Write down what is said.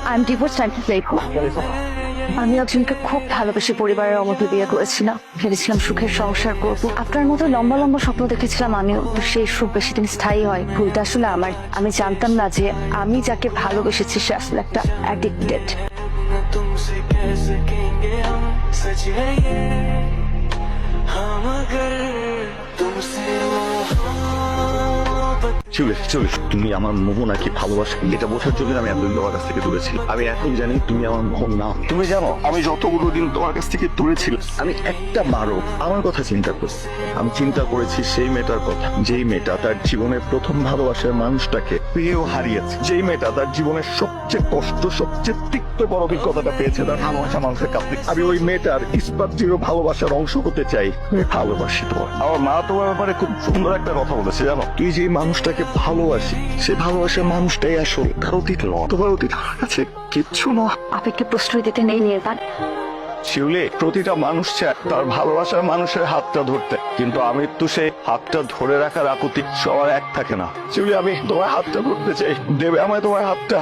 I'm divorced, I'm grateful. আমি একজনকে খুব ভালোবেসে পরিবারের অমতে বিয়ে করেছিলাম, ভেবেছিলাম সুখের সংসার করব। আপনার মতো লম্বা লম্বা স্বপ্ন দেখেছিলাম আমিও, সেই সুখ বেশি দিন স্থায়ী হয়। ভুলটা আসলে আমার, আমি জানতাম না যে আমি যাকে ভালোবেসেছি সে আসলে একটা অ্যাডিক্টেড। तुमसे कह सकेंगे हम सच है ये हम अगर तुमसे তুমি আমার মোহ নাকি ভালোবাসা এটা বোঝার জন্য আমি এতদিন তোমার কাছ থেকে দূরে ছিলাম। আমি এখন জানি তুমি আমার মোহ না। তুমি জানো আমি যতগুলো দিন তোমার কাছ থেকে দূরে ছিলাম আমি একটা বারো আমার কথা চিন্তা করছি। আমি চিন্তা করেছি সেই মেয়েটার কথা, যেই মেয়েটা তার জীবনের প্রথম ভালোবাসার মানুষটাকে পেয়েও হারিয়েছে, যেই মেয়েটা তার জীবনের সবচেয়ে কষ্ট সবচেয়ে তিক্ত বড় অভিজ্ঞতাটা পেয়েছে তার ভালোবাসা মানুষের কাছ থেকে। আমি ওই মেয়েটার ইস্পাত দৃঢ় ভালোবাসার অংশ হতে চাই। আমি ভালোবাসি তোমার। আমার মা তোমার ব্যাপারে খুব সুন্দর একটা কথা বলেছে জানো, তুই যে মানুষটাকে ভালোবাসি সে ভালোবাসার মানুষটাই আসল, অতীত নয়। তোমার অতীত আমার কাছে কিচ্ছু নয়। আবেগকে প্রশ্রয় দিতে নেই নির্বাণ। শিউলি, প্রতিটা মানুষ চায় তার ভালোবাসার মানুষের হাতটা ধরতে, কিন্তু আমৃত্যু সেই হাতটা ধরে রাখার আকুতি সবার এক থাকে না। শিউলি, আমি তোমার হাতটা ধরতে চাই, দেবে আমায় তোমার হাতটা।